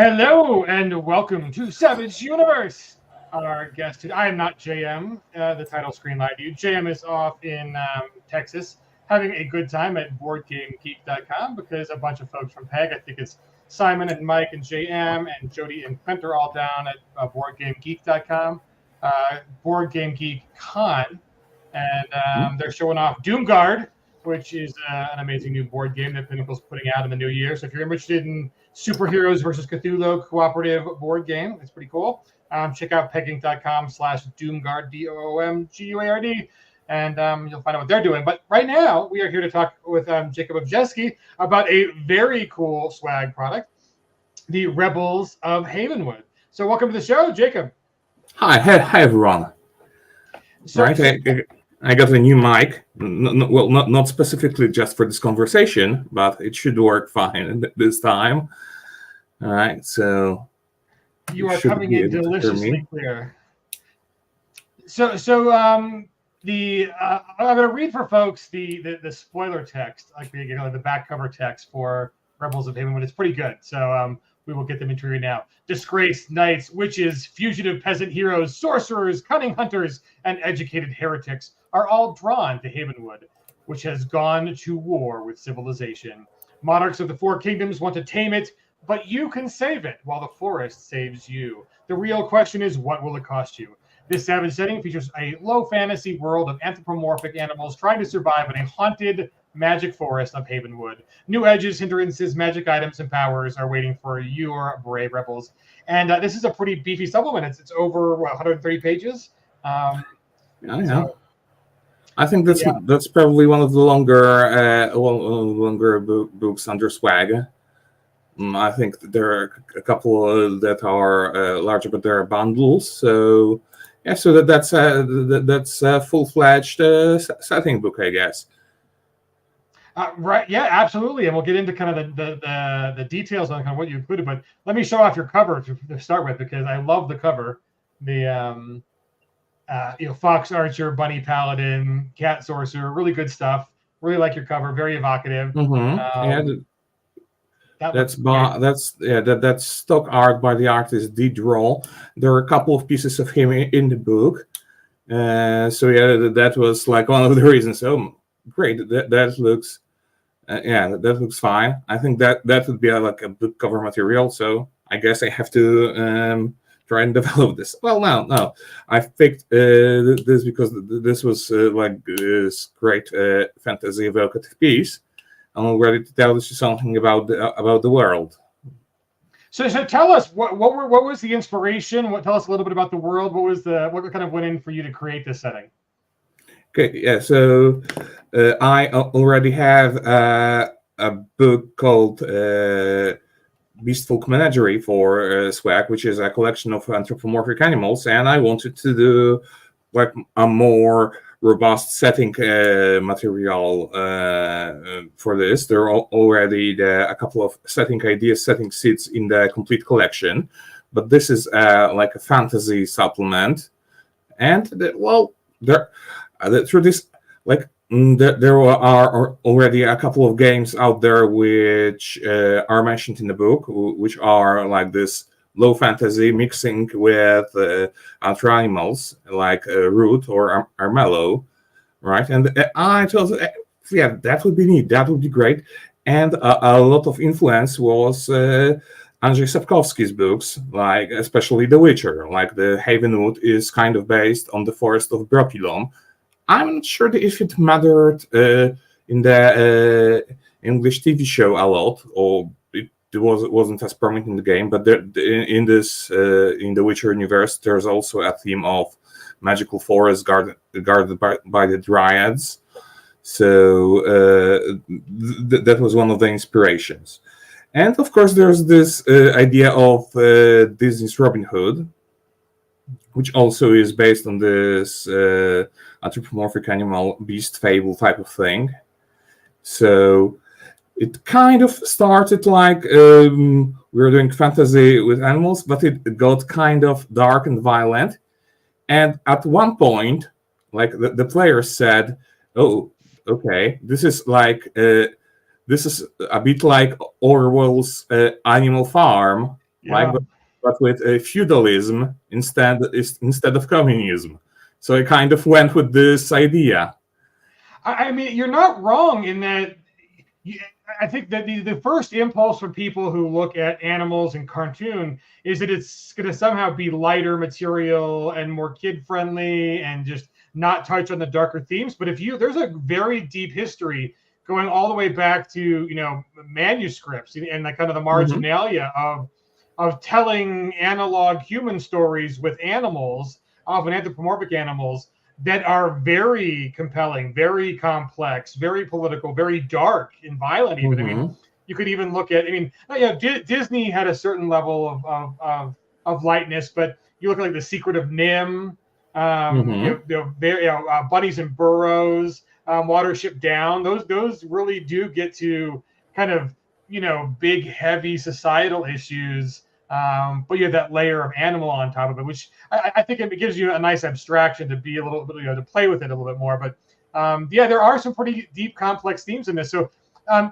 Hello and welcome to Savage Universe. Our guest today, I am not JM, the title screen lied to you. JM is off in Texas having a good time at BoardGameGeek.com because a bunch of folks from PEG, I think it's Simon and Mike and JM and Jody and Clint are all down at BoardGameGeek.com, Board Game Geek Con, and they're showing off Doomguard, which is an amazing new board game that Pinnacle's putting out in the new year. So if you're interested in superheroes versus Cthulhu cooperative board game, it's pretty cool. Check out pegging.com/Doomguard, DOOMGUARD, and you'll find out what they're doing. But right now, we are here to talk with Jakub Osiejewski about a very cool swag product, the Rebels of Havenwood. So welcome to the show, Jakub. Hi everyone. I got a new mic. Not specifically just for this conversation, but it should work fine this time. All right, so you are coming in deliciously clear. So I'm going to read for folks the spoiler text, like the back cover text for Rebels of Havenwood. It's pretty good. So we will get them into you now. Disgraced knights, witches, fugitive peasant heroes, sorcerers, cunning hunters, and educated heretics are all drawn to Havenwood, which has gone to war with civilization. Monarchs of the Four Kingdoms want to tame it, but you can save it while the forest saves you. The real question is, what will it cost you? This savage setting features a low fantasy world of anthropomorphic animals trying to survive in a haunted magic forest of Havenwood. New edges, hindrances, magic items, and powers are waiting for your brave rebels. And this is a pretty beefy supplement. It's over 130 pages. So, I think that's probably one of the longer books under swag. I think there are a couple that are larger, but they're bundles. So yeah, so that's a full-fledged setting book, I guess. Right. Yeah, absolutely. And we'll get into kind of the details on kind of what you included. But let me show off your cover to start with, because I love the cover. The Fox Archer, Bunny Paladin, Cat Sorcerer, really good stuff. Really like your cover. Very evocative. That's stock art by the artist D. Droll. There are a couple of pieces of him in the book. That was like one of the reasons. Oh, great! That looks, that looks fine. I think that would be like a book cover material. So I guess I have to try and develop this. Well, no, I picked this because this was this great fantasy evocative piece. I'm ready to tell you something about the world. So tell us what was the inspiration? Tell us a little bit about the world. What kind of went in for you to create this setting? Okay, yeah. So I already have a book called Beastfolk Menagerie for swag, which is a collection of anthropomorphic animals, and I wanted to do like a more robust setting material for this. There are already a couple of setting ideas, setting seeds in the complete collection, but this is like a fantasy supplement. And there are already a couple of games out there which are mentioned in the book, which are like this low fantasy mixing with other animals like Root or Armello, right? And I thought, that would be neat. That would be great. And a lot of influence was Andrzej Sapkowski's books, like especially The Witcher. Like the Havenwood is kind of based on the forest of Brokilon. I'm not sure if it mattered in the English TV show a lot, or it wasn't as prominent in the game, but in the Witcher universe, there's also a theme of magical forest guarded by the dryads. So that was one of the inspirations. And of course, there's this idea of Disney's Robin Hood, which also is based on this anthropomorphic animal beast fable type of thing. So it kind of started like we were doing fantasy with animals, but it got kind of dark and violent. And at one point, like the players said, "Oh, okay, this is like this is a bit like Orwell's Animal Farm, like but with a feudalism instead of communism. So I kind of went with this idea. I mean, you're not wrong in that. I think that the first impulse for people who look at animals in cartoon is that it's going to somehow be lighter material and more kid friendly and just not touch on the darker themes. But there's a very deep history going all the way back to manuscripts and the kind of the marginalia of telling analog human stories with animals, often anthropomorphic animals, that are very compelling, very complex, very political, very dark and violent. Even I mean, you could even look at. I mean, Disney had a certain level of lightness, but you look at like The Secret of Nim, Bunnies and Burrows, Watership Down. Those really do get to kind of big, heavy societal issues. But you have that layer of animal on top of it, which I think it gives you a nice abstraction to be a little bit, to play with it a little bit more. But there are some pretty deep, complex themes in this. So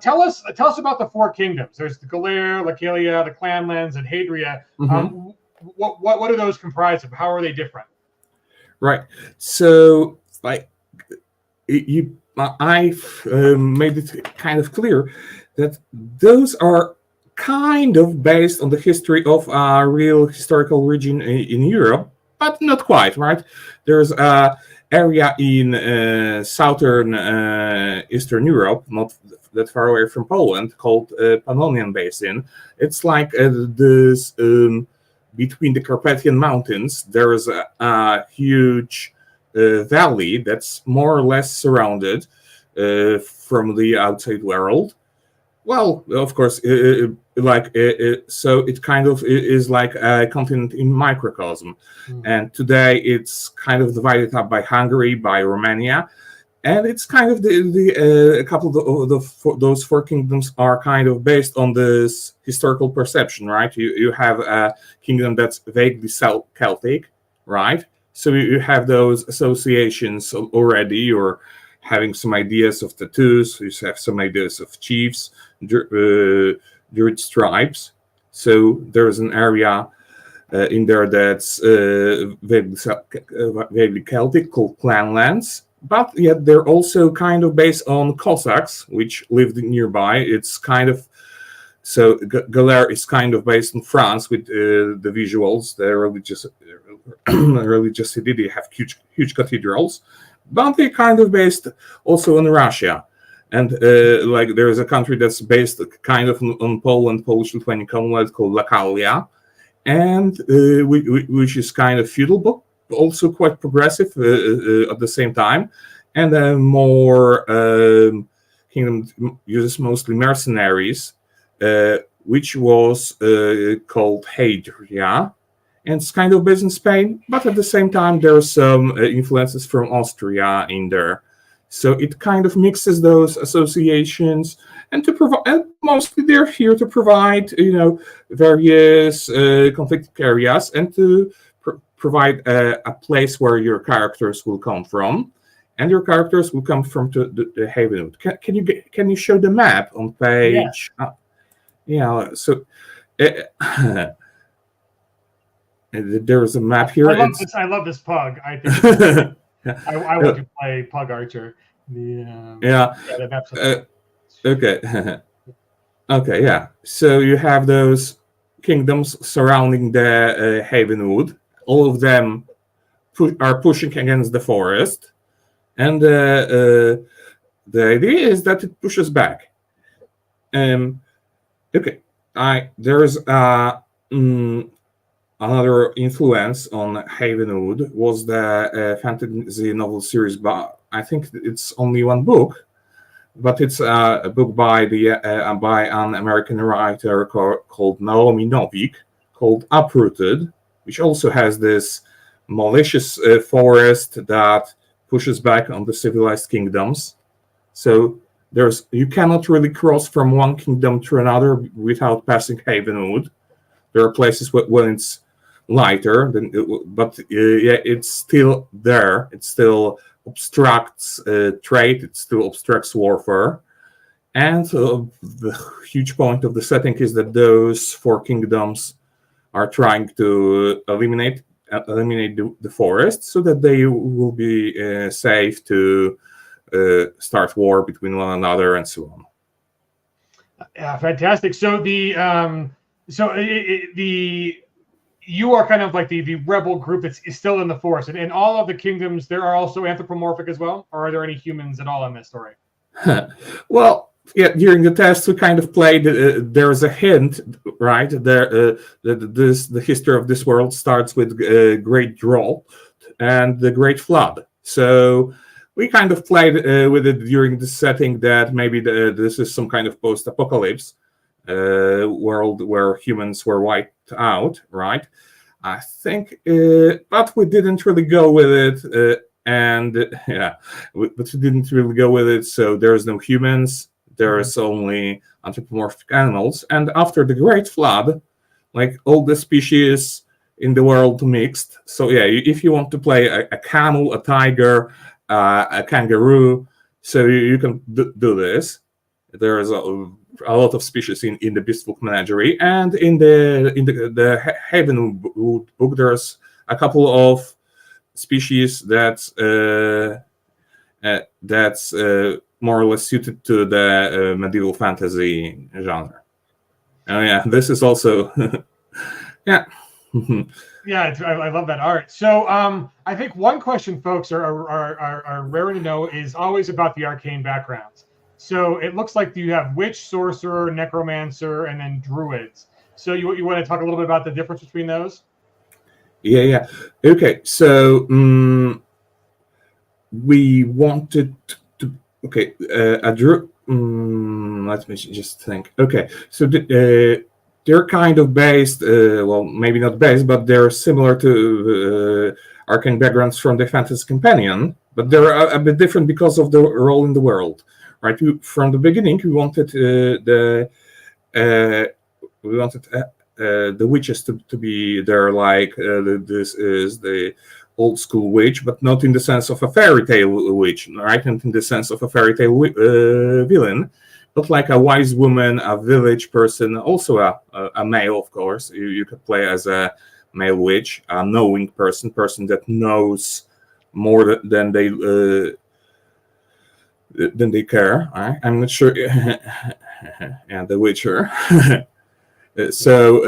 tell us about the four kingdoms. There's the Galair, Lacalia, the Clanlands, and Hadria. What do those comprise of? How are they different? Right. So I've made it kind of clear that those are kind of based on the history of a real historical region in Europe, but not quite, right? There's an area in southern Eastern Europe, not that far away from Poland, called Pannonian Basin. It's like this between the Carpathian Mountains. There is a huge valley that's more or less surrounded from the outside world. Well, of course, so it kind of is like a continent in microcosm. And today it's kind of divided up by Hungary, by Romania, and it's kind of a couple of those four kingdoms are kind of based on this historical perception, right? You have a kingdom that's vaguely Celtic, right? So you have those associations already. You're having some ideas of tattoos. You have some ideas of chiefs, Druid tribes. So there's an area in there that's vaguely Celtic, called Clanlands. But yet they're also kind of based on Cossacks, which lived nearby. It's kind of so Galair is kind of based in France with the visuals, the religious city. They have huge cathedrals, but they're kind of based also in Russia. And like there is a country that's based kind of on Poland, Polish-Lithuanian Commonwealth, called Lacalia, and which is kind of feudal, but also quite progressive at the same time. And more kingdom uses mostly mercenaries, which was called Hadria, and it's kind of based in Spain. But at the same time, there are some influences from Austria in there. So it kind of mixes those associations, and to provide, and mostly they're here to provide, various conflicted areas, and to provide a place where your characters will come from, and your characters will come from the Havenwood. Can you show the map on page? Yeah. So there is a map here. I love this pug. I think. I want to play Pug Archer. Okay. Okay, yeah. So you have those kingdoms surrounding the Havenwood. All of them are pushing against the forest. And the idea is that it pushes back. Okay. There's another influence on Havenwood was the fantasy novel series, but I think it's only one book, but it's a book by an American writer called Naomi Novik, called Uprooted, which also has this malicious forest that pushes back on the civilized kingdoms. So you cannot really cross from one kingdom to another without passing Havenwood. There are places when it's lighter, but it's still there. It still obstructs trade. It still obstructs warfare. And the huge point of the setting is that those four kingdoms are trying to eliminate the forest so that they will be safe to start war between one another and so on. Yeah, fantastic. So you are kind of like the rebel group that is still in the forest, and in all of the kingdoms, there are also anthropomorphic as well, or are there any humans at all in this story? Well, yeah, during the test we kind of played. There's a hint, right? The history of this world starts with Great Drought and the Great Flood. So we kind of played with it during the setting that maybe this is some kind of post-apocalypse world where humans were wiped out, right? I think, but we didn't really go with it. But we didn't really go with it. So there's no humans. There's only anthropomorphic animals. And after the Great Flood, like all the species in the world mixed. So yeah, if you want to play a camel, a tiger, a kangaroo, so you can do this. There's a lot of species in the Beastfolk Menagerie, and in the Havenwood book, there's a couple of species that's more or less suited to the medieval fantasy genre. Oh yeah, this is also yeah. Yeah, I love that art. So I think one question folks are raring to know is always about the arcane backgrounds. So it looks like you have witch, sorcerer, necromancer, and then druids. So you want to talk a little bit about the difference between those? Yeah. Okay, so we wanted to a druid. Let me just think. Okay, so they're kind of based, well, maybe not based, but they're similar to arcane backgrounds from the Fantasy Companion, but they're a bit different because of the role in the world, right? From the beginning, we wanted the witches to be there, like this is the old school witch, but not in the sense of a fairy tale witch, right? And in the sense of a fairy tale villain. But like a wise woman, a village person, also a male, of course. You could play as a male witch, a knowing person that knows more than they care. Right? I'm not sure. Yeah, The Witcher. So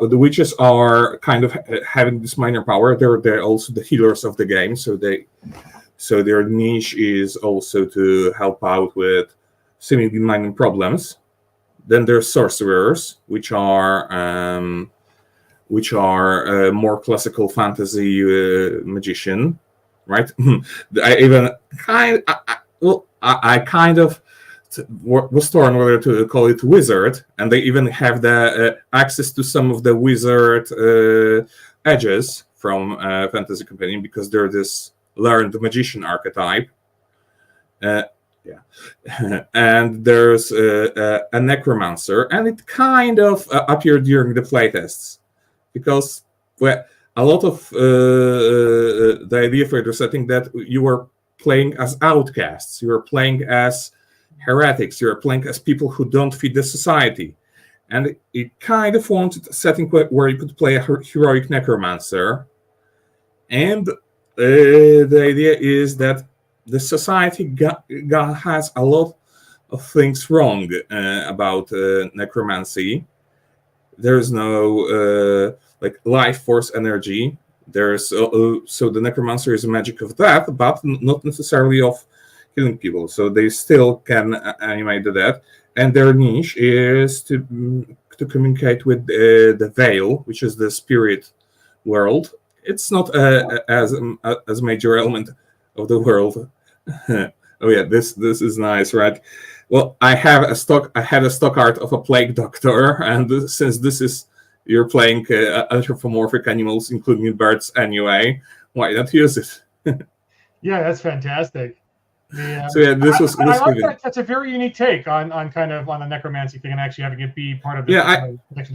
the witches are kind of having this minor power. They're also the healers of the game. So their niche is also to help out with seemingly minor problems. Then there's sorcerers, which are more classical fantasy magician, right? I kind of was torn whether to call it wizard, and they even have the access to some of the wizard edges from Fantasy Companion because they're this learned magician archetype. And there's a necromancer, and it kind of appeared during the playtests because a lot of the idea for the setting that you were playing as outcasts, you were playing as heretics, you were playing as people who don't fit the society, and it kind of wanted a setting where you could play a heroic necromancer, and the idea is that the society has a lot of things wrong about necromancy. There's no like life force energy. There's so the necromancer is a magic of death, but not necessarily of killing people. So they still can animate the dead, and their niche is to communicate with the Veil, which is the spirit world. It's not as major element of the world. Oh yeah, this is nice, right? Well, I had a stock art of a plague doctor, and since you're playing anthropomorphic animals, including birds anyway, why not use it? Yeah, that's fantastic. Yeah. So yeah, this was. I like that. That's a very unique take on the necromancy thing and actually having it be part of the. Yeah,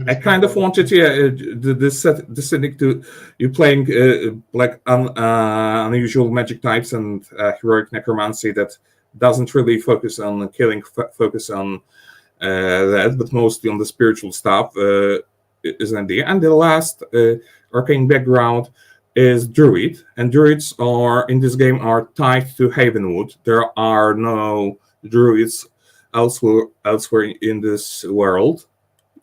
I kind of wanted the setting to you playing like unusual magic types and heroic necromancy that doesn't really focus on killing, focus on that, but mostly on the spiritual stuff. is an idea. And the last arcane background is druid, and druids are in this game are tied to Havenwood. There are no druids elsewhere in this world,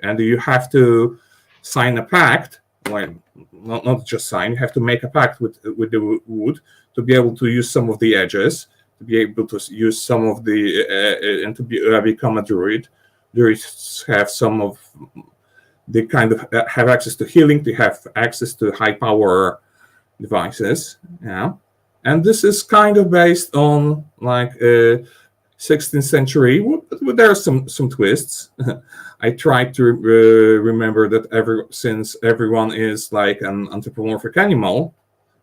and you have to sign a pact. Well, not just sign. You have to make a pact with the wood to be able to use some of the edges, to be able to use some of the and to become a druid. Druids have some of they kind of have access to healing. They have access to high power devices, yeah, and this is kind of based on like 16th century, but there are some twists. I tried to remember that since everyone is like an anthropomorphic animal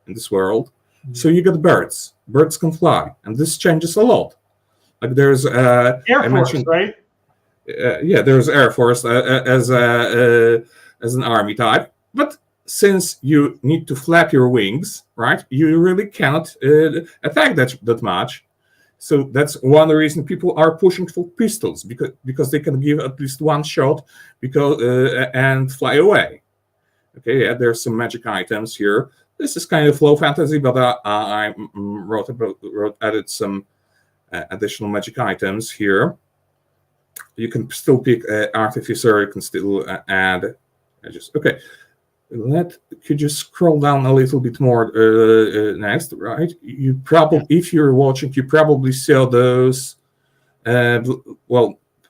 in this world, so you get birds can fly, and this changes a lot. Like there's Air Force, right? Yeah, there's Air Force as an army type, but since you need to flap your wings, right, you really cannot attack that much. So that's one reason people are pushing for pistols, because they can give at least one shot and fly away. Okay, yeah, there's some magic items here. This is kind of low fantasy, but I added some additional magic items here. You can still pick artificer. You can still add edges. Okay. Could you scroll down a little bit more next, right? You probably, if you're watching, you probably saw those,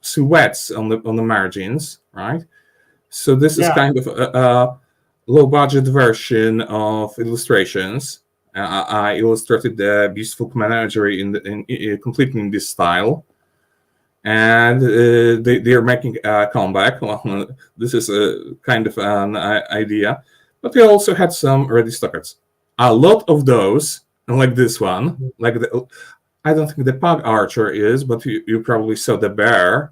silhouettes on the margins, right? So this is kind of a low-budget version of illustrations. I illustrated the Beautiful Menagerie completely in this style. And they are making a comeback. Well, this is a kind of an idea, but they also had some ready stockers. A lot of those, like this one, I don't think the pug archer is, but you probably saw the bear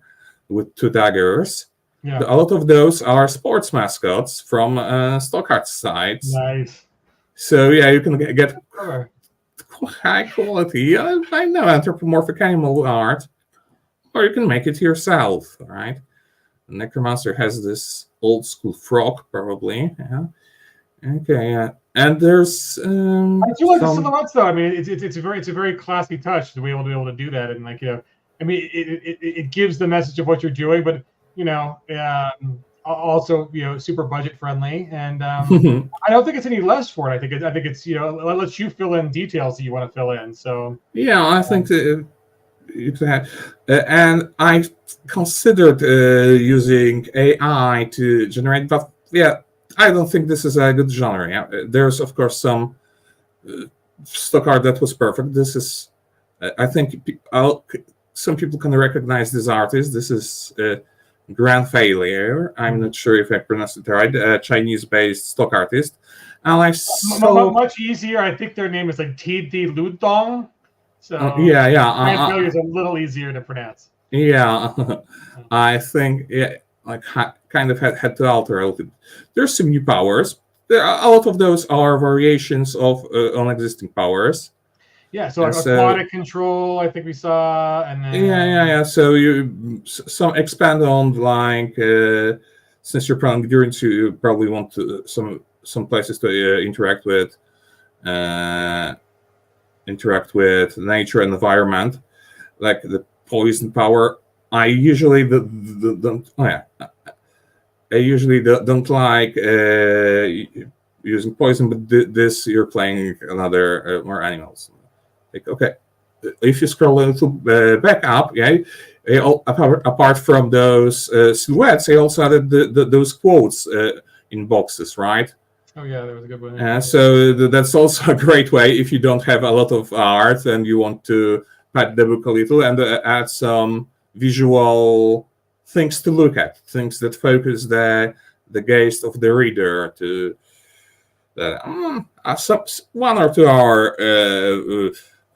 with 2 daggers. Yeah. A lot of those are sports mascots from Stockhart sites. Nice. So yeah, you can get high quality. I know anthropomorphic animal art. Or you can make it yourself, right? The Necromancer has this old school frog, probably. Yeah. Okay. Yeah. And there's. I do like the silhouettes, though. I mean, it's a very classy touch to be able to do that, and I mean, it gives the message of what you're doing, but also super budget friendly, and I don't think it's any less for it. I think it's it lets you fill in details that you want to fill in. So yeah, I think that. And I considered using AI to generate, but yeah, I don't think this is a good genre. Yeah. There's of course some stock art that was perfect. This is, I think, some people can recognize this artist. This is Grand Failure. I'm not sure if I pronounced it right. A Chinese-based stock artist, and I saw much easier. I think their name is like Ti Ludong. So Grand Failure is a little easier to pronounce. Yeah, I think kind of had to alter a little bit. There's some new powers. There are, a lot of those are variations of on existing powers. Yeah, so like aquatic control, I think we saw, and then yeah. So some expand on since you're playing endurance, you probably want to some places to interact with nature and environment, like the poison power. I usually don't like using poison, but this you're playing another more animals. Like, okay, if you scroll a little back up, apart from those silhouettes, I also added those quotes in boxes, right? Oh yeah, that was a good one. So that's also a great way if you don't have a lot of art and you want to pad the book a little and add some visual things to look at, things that focus the gaze of the reader to one or two are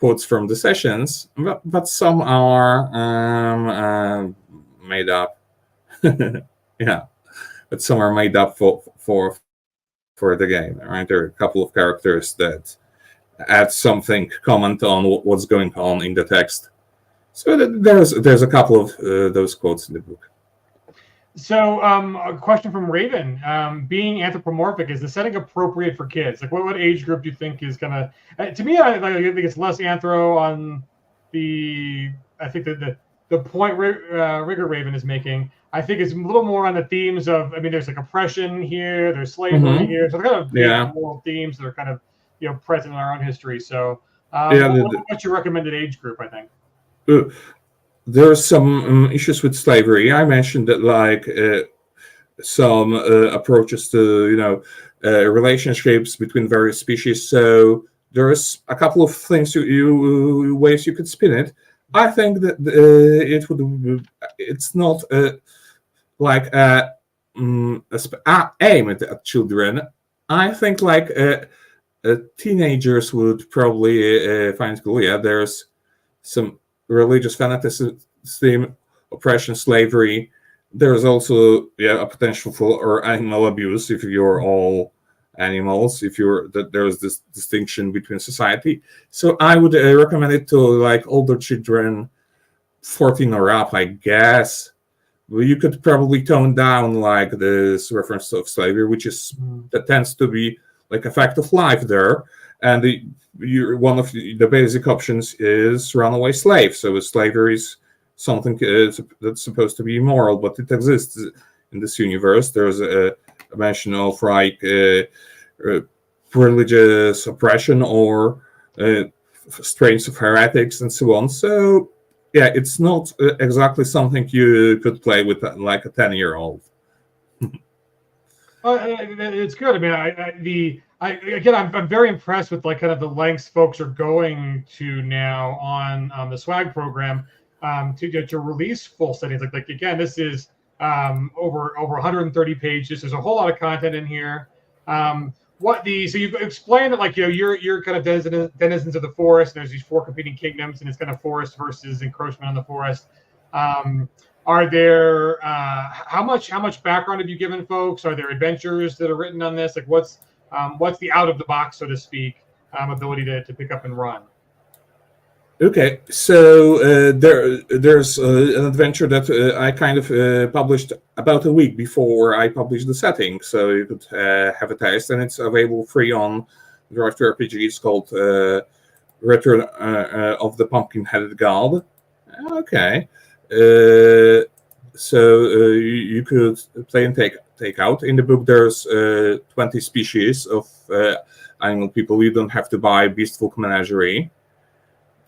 quotes from the sessions, but some are made up. Yeah, but some are made up for the game, right? There are a couple of characters that add something, comment on what's going on in the text. So there's a couple of those quotes in the book. So, a question from Raven: being anthropomorphic, is the setting appropriate for kids? Like, what age group do you think is gonna? To me, I think it's less anthro on the. I think that the point Rigger Raven is making, I think, is a little more on the themes of. I mean, there's like oppression here, there's slavery here, so they're kind of big moral themes that are kind of present in our own history. So, what's your recommended age group? I think. There are some issues with slavery. I mentioned that, like some approaches to relationships between various species. So there's a couple of things ways you could spin it. I think that it's not like aimed at children. I think like teenagers would probably find it cool. Yeah, there's some religious fanaticism, oppression, slavery. There's also a potential for animal abuse if you're all animals. There's this distinction between society. So I would recommend it to like older children, 14 or up, I guess. Well, you could probably tone down like this reference of slavery, which is that tends to be like a fact of life there, and one of the basic options is runaway slave. So slavery is something that's supposed to be immoral, but it exists in this universe. There's a mention of like religious oppression or strains of heretics and so on. So yeah, it's not exactly something you could play with like a 10-year-old. It's good. I mean, I'm very impressed with like kind of the lengths folks are going to now on the swag program to release full settings. Like again, this is over 130 pages. There's a whole lot of content in here. So you've explained that like you're kind of denizens of the forest, and there's these 4 competing kingdoms, and it's kind of forest versus encroachment on the forest. Are there how much background have you given folks? Are there adventures that are written on this? Like what's the out of the box, so to speak, ability to pick up and run? Okay, so there's an adventure that I kind of published about a week before I published the setting, so you could have a taste, and it's available free on Drive to RPG. It's called Return of the Pumpkin-Headed God. Okay. So you could play and take out. In the book, there's 20 species of animal people. You don't have to buy Beastful Menagerie.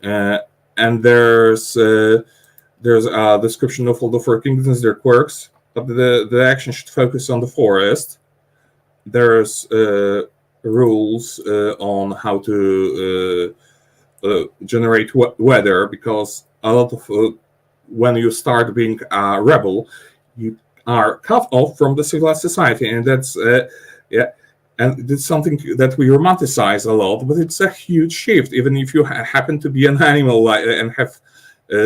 And there's a description of all the 4 kingdoms, their quirks, but the action should focus on the forest. There's rules on how to generate weather, because a lot of when you start being a rebel, you are cut off from the civilized society, and that's and it's something that we romanticize a lot, but it's a huge shift. Even if you happen to be an animal and have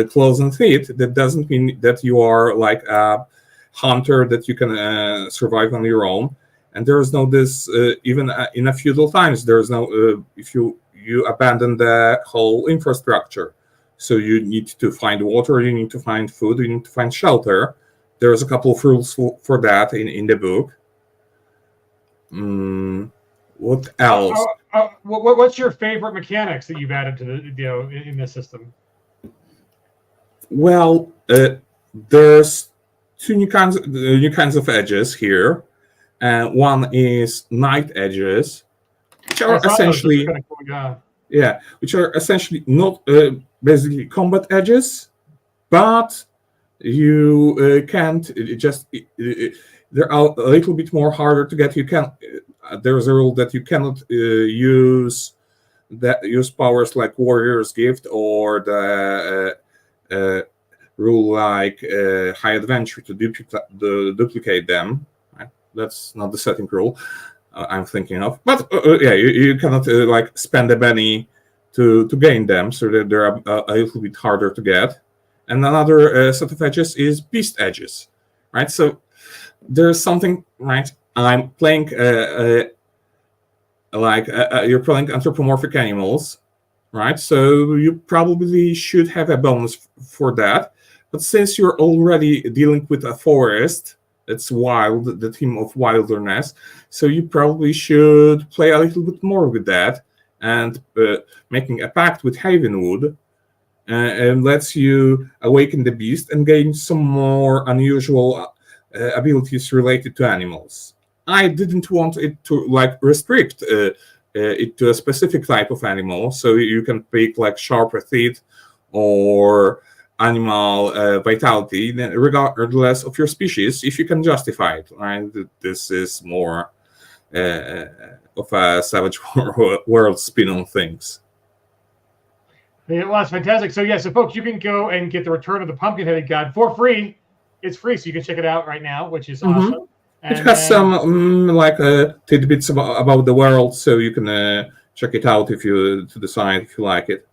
claws and feet, that doesn't mean that you are like a hunter that you can survive on your own. And there is no this even in a feudal times. There is no if you abandon the whole infrastructure. So you need to find water, you need to find food, you need to find shelter. There's a couple of rules for that in the book. What else? What's your favorite mechanics that you've added to the in this system? Well, there's 2 new kinds of edges here. One is night edges, which are essentially which are essentially not basically combat edges, but you can't just. They're a little bit more harder to get. You can. There's a rule that you cannot use powers like Warrior's Gift or the rule like High Adventure to duplicate them. Right? That's not the setting rule I'm thinking of. But you cannot like spend a penny to gain them, so that they're a little bit harder to get. And another set of edges is beast edges, right? So there's something, right? I'm playing you're playing anthropomorphic animals, right? So you probably should have a bonus for that. But since you're already dealing with a forest, It's wild, the theme of wilderness. So you probably should play a little bit more with that, and making a pact with Havenwood and lets you awaken the beast and gain some more unusual abilities related to animals. I didn't want it to restrict it to a specific type of animal, so you can pick like sharper teeth or animal vitality, regardless of your species, if you can justify it. Right? This is more of a Savage World spin on things. Yeah, well, that's fantastic. So, so folks, you can go and get the Return of the Pumpkin-Headed God for free. It's free, so you can check it out right now, which is awesome. And it has some tidbits about the world, so you can check it out if you decide if you like it.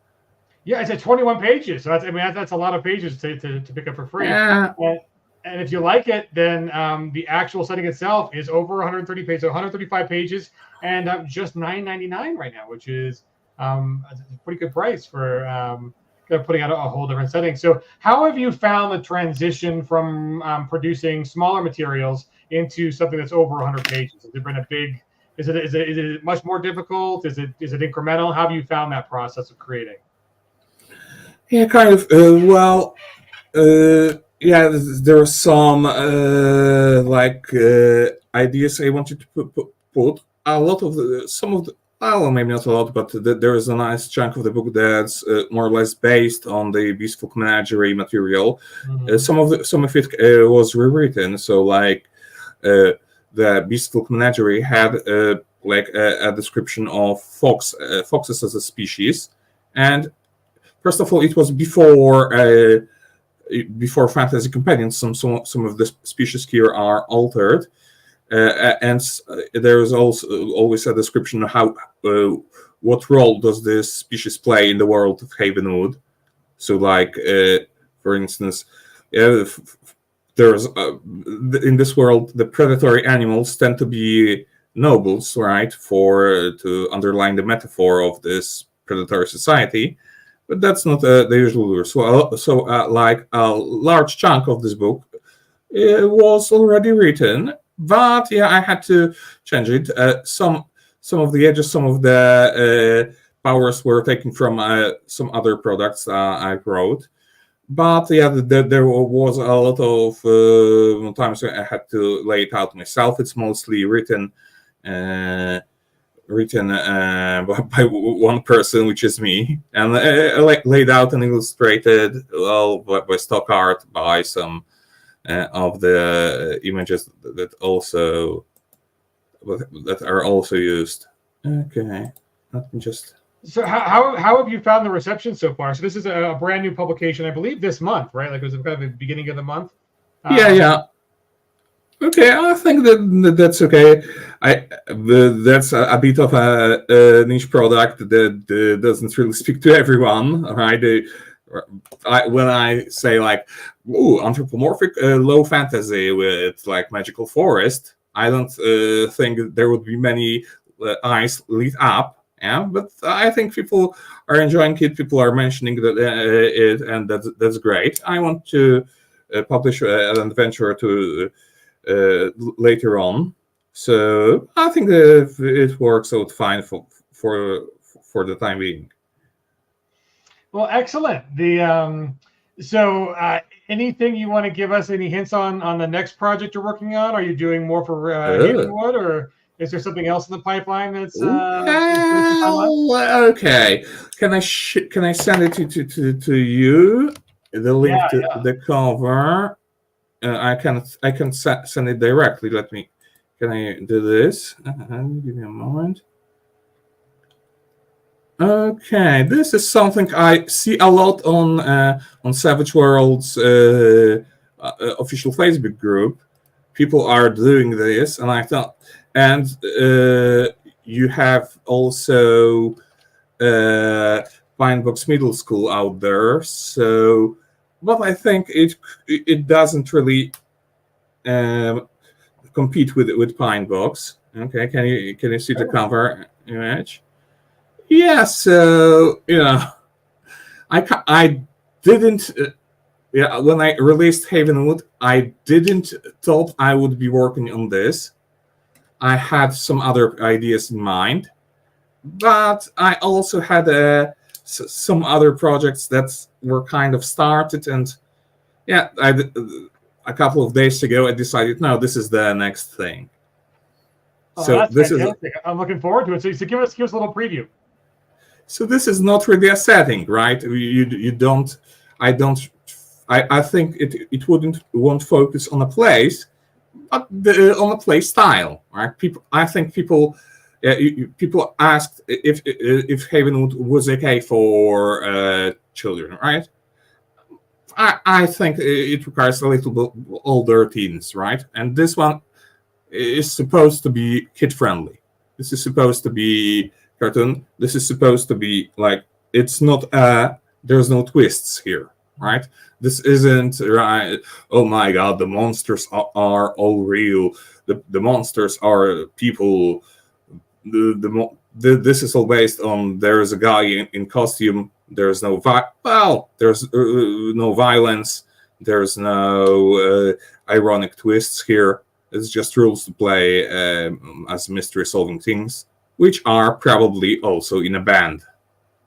Yeah, it's at 21 pages. So that's a lot of pages to pick up for free. Yeah. And if you like it, then the actual setting itself is over 130 pages, so 135 pages, and just $9.99 right now, which is a pretty good price for putting out a whole different setting. So how have you found the transition from producing smaller materials into something that's over 100 pages? Has it been is it much more difficult? Is it incremental? How have you found that process of creating? Yeah, kind of. There are some ideas I wanted to put. A lot of maybe not a lot, but there is a nice chunk of the book that's more or less based on the Beastfolk Menagerie material. Some of it was rewritten. So the Beastfolk Menagerie had a description of foxes as a species, and first of all, it was before Fantasy Companions. Some of the species here are altered. And there is also always a description of how what role does this species play in the world of Havenwood. So, for instance, there's in this world the predatory animals tend to be nobles, right? To underline the metaphor of this predatory society, but that's not the usual rule. So, a large chunk of this book was already written. But I had to change it. Some of the edges, some of the powers were taken from some other products I wrote. But there was a lot of times I had to lay it out myself. It's mostly written by one person, which is me, and laid out and illustrated by stock art, by some of the images that are also used. Okay, let me just. So how have you found the reception so far? So this is a brand new publication, I believe, this month, right? It was kind of the beginning of the month. Yeah. Okay, I think that's okay. That's a bit of a niche product that doesn't really speak to everyone, right? When I say anthropomorphic low fantasy with magical forest, I don't think there would be many eyes lit up. Yeah, but I think people are enjoying it. People are mentioning it, and that's great. I want to publish an adventure to later on, so I think it works out fine for the time being. Well, excellent. So anything you want to give us, any hints on the next project you're working on? Are you doing more for Havenwood, or is there something else in the pipeline that's okay? Can I send it to you? The link to the cover. I can send it directly. Can I do this? Give me a moment. Okay, this is something I see a lot on Savage World's official Facebook group. People are doing this, and I thought, and you have also Pinebox Middle School out there. So, but I think it doesn't really compete with Pinebox. Okay, can you see the cover image? Yeah, so I didn't Yeah, when I released Havenwood, I didn't thought I would be working on this. I had some other ideas in mind, but I also had some other projects that were kind of started, and yeah, a couple of days ago I decided, no, this is the next thing. Oh, so that's this fantastic. I'm looking forward to it. So give us a little preview. So this is not really a setting, right? You don't. I don't. I think it won't focus on a place, but on a play style, right? I think people asked if Havenwood was okay for children, right? I think it requires a little bit older teens, right? And this one is supposed to be kid friendly. This is supposed to be cartoon. This is supposed to be like, it's not there's no twists here, right? This isn't right. Oh my god, the monsters are all real. The monsters are people. This is all based on there is a guy in costume. There's no there's no violence. There's no ironic twists here. It's just rules to play as mystery solving things, which are probably also in a band.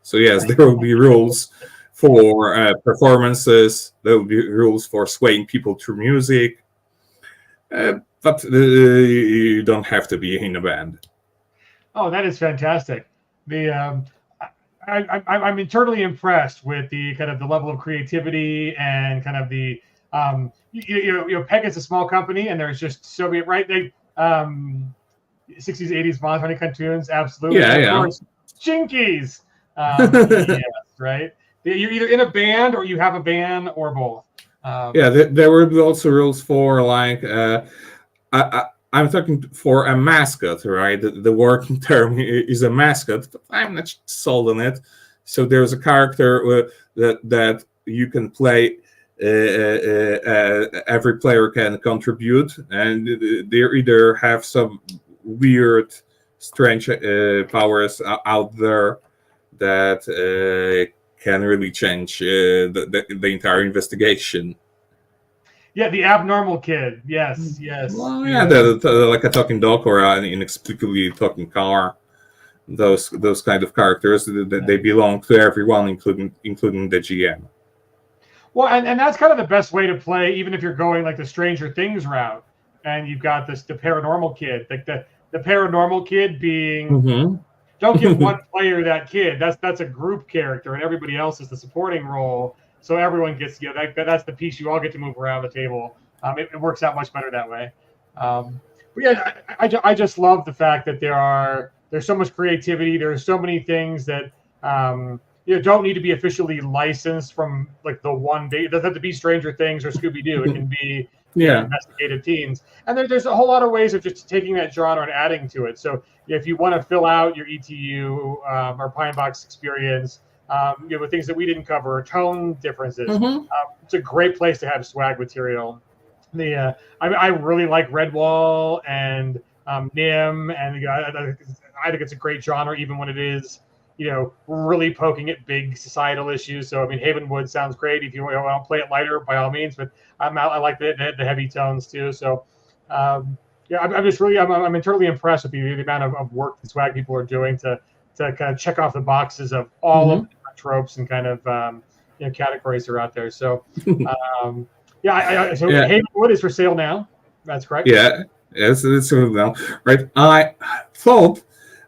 So yes, there will be rules for performances. There will be rules for swaying people through music, but you don't have to be in a band. Oh, that is fantastic. The I'm internally impressed with the kind of the level of creativity and kind of the you know, Peg is a small company, and there's just so many, right? They 60s, 80s Monster Hunting cartoons, absolutely. Yeah, of yeah. course, Jinkies, yes, right? You're either in a band or you have a band or both. Yeah, there were also rules for like I'm talking for a mascot, right? The working term is a mascot, but I'm not sold on it. So there's a character that you can play. Every player can contribute, and they either have some weird, strange powers out there that can really change the entire investigation. Yeah, the abnormal kid. Yes, yes. Well, yeah, like a talking dog or an inexplicably talking car. Those kind of characters, they belong to everyone, including the GM. Well, and that's kind of the best way to play, even if you're going like the Stranger Things route, and you've got the paranormal kid, like the paranormal kid being. Don't give one player that kid. That's a group character, and everybody else is the supporting role. So everyone gets, you know, that's the piece you all get to move around the table. It works out much better that way. But yeah, I just love the fact that there's so much creativity. There's so many things that you know, don't need to be officially licensed from like the one day. It doesn't have to be Stranger Things or Scooby Doo. It can be investigative teens. And there's a whole lot of ways of just taking that genre and adding to it. So if you want to fill out your ETU or Pine Box experience, you know, with things that we didn't cover, tone differences, it's a great place to have swag material. I really like Redwall and Nim, and I think it's a great genre, even when it is, you know, really poking at big societal issues. So I mean, Havenwood sounds great. If you want to play it lighter, by all means. But I like the heavy tones too. So yeah, I'm just really I'm internally impressed with the amount of work the swag people are doing to kind of check off the boxes of all of the different tropes and kind of you know, categories that are out there. So yeah, so Havenwood is for sale now. That's correct. Yeah, yes, it's now. Right. I thought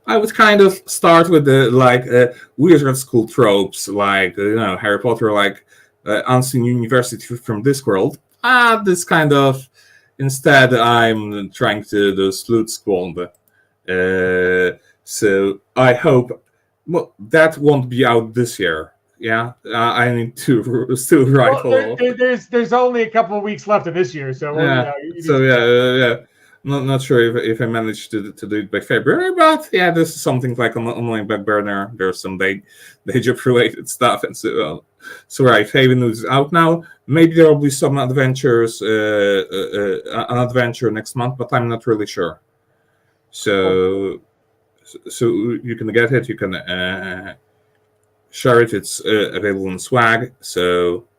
I would kind of start with the like wizard school tropes, like you know, Harry Potter, like unseen university from this world. This kind of instead, I'm trying to do Sleuth Squad. So I hope that won't be out this year. Yeah, I need to still write. Well, there's only a couple of weeks left of this year, so yeah. Not sure if I managed to do it by February, but yeah, this is something like on online back burner. There's some day job related stuff, and so on. So right, Havenwood is out now. Maybe there will be some adventures, an adventure next month, but I'm not really sure. So you can get it. You can share it. It's available in swag. So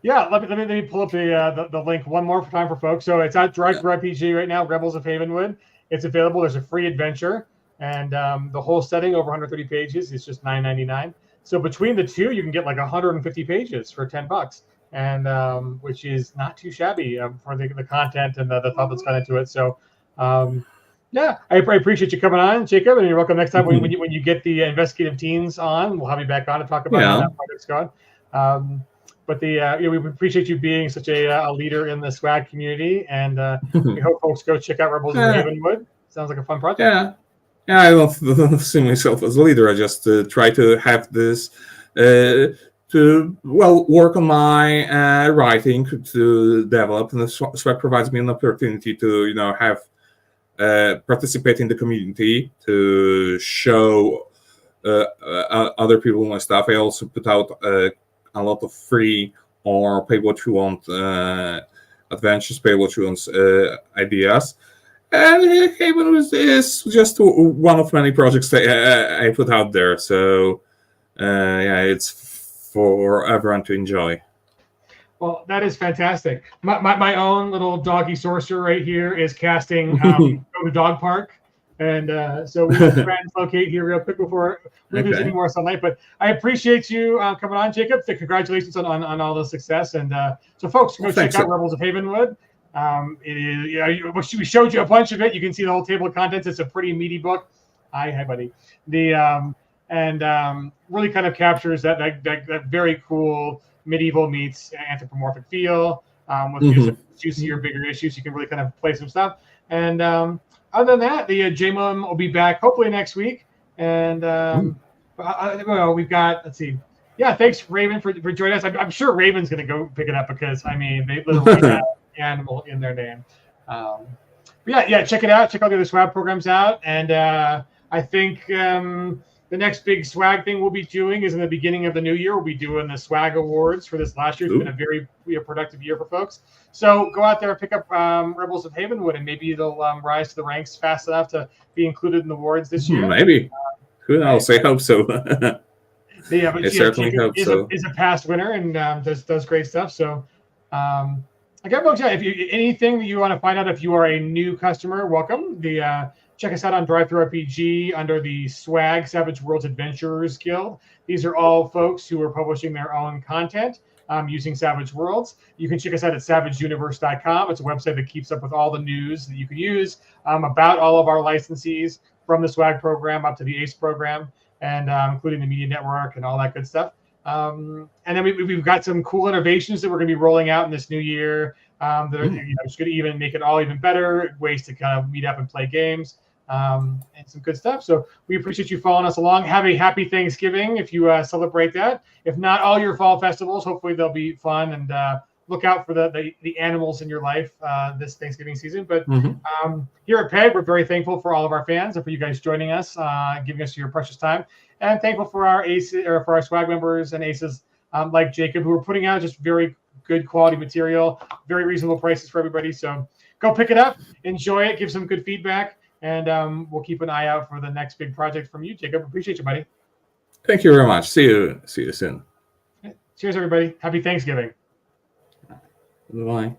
Yeah, let me pull up the link one more time for folks. So it's at Drive Through RPG right now, Rebels of Havenwood. It's available. There's a free adventure, and the whole setting over 130 pages is just $9.99. So between the two, you can get like 150 pages for $10, and which is not too shabby for the content and the thought that's gone into it. So. Yeah, I appreciate you coming on, Jakub, and you're welcome next time when you get the investigative teens on. We'll have you back on to talk about how that project's going. But we appreciate you being such a leader in the swag community, and we hope folks go check out Rebels of Havenwood. Sounds like a fun project. Yeah, I don't see myself as a leader. I just try to have this to work on my writing to develop, and the swag provides me an opportunity to have. Participate in the community, to show other people my stuff. I also put out a lot of free or pay what you want adventures, pay what you want ideas. And Haven is just one of many projects that I put out there. So it's for everyone to enjoy. Well, that is fantastic. My own little doggy sorcerer right here is casting Go to Dog Park. And so we can translocate here real quick before we lose any more sunlight. But I appreciate you coming on, Jakub. So congratulations on all the success. And so folks, go check out Rebels of Havenwood. It is, we showed you a bunch of it. You can see the whole table of contents. It's a pretty meaty book. Hi, buddy. Really kind of captures that very cool medieval meets anthropomorphic feel with juicier, bigger issues. You can really kind of play some stuff. And other than that, the JMOM will be back hopefully next week. And we've got, let's see. Yeah, thanks, Raven, for joining us. I'm sure Raven's going to go pick it up because, they literally have animal in their name. Check it out. Check all the other swag programs out. And I think the next big swag thing we'll be doing is in the beginning of the new year. We'll be doing the swag awards for this last year. It's been a very productive year for folks. So go out there and pick up Rebels of Havenwood, and maybe they'll rise to the ranks fast enough to be included in the awards this year. Maybe. Who knows? I hope so. But I certainly hope so. Is a past winner and does great stuff. So again, folks, if anything that you want to find out, if you are a new customer, welcome. Check us out on Drive Through RPG under the Swag Savage Worlds Adventurers Guild. These are all folks who are publishing their own content using Savage Worlds. You can check us out at savageuniverse.com. It's a website that keeps up with all the news that you can use about all of our licensees, from the Swag program up to the ACE program, and including the Media Network and all that good stuff. And then we've got some cool innovations that we're going to be rolling out in this new year that are just going to even make it all even better, ways to kind of meet up and play games. And some good stuff. So we appreciate you following us along. Have a happy Thanksgiving if you celebrate that. If not, all your fall festivals, hopefully they'll be fun, and look out for the animals in your life this Thanksgiving season. But here at PEG, we're very thankful for all of our fans and for you guys joining us, giving us your precious time, and thankful for our aces, or for our swag members and aces like Jakub, who are putting out just very good quality material, very reasonable prices for everybody. So go pick it up, enjoy it, give some good feedback. And we'll keep an eye out for the next big project from you, Jakub. Appreciate you, buddy. Thank you very much. See you soon. Cheers, everybody. Happy Thanksgiving. Bye.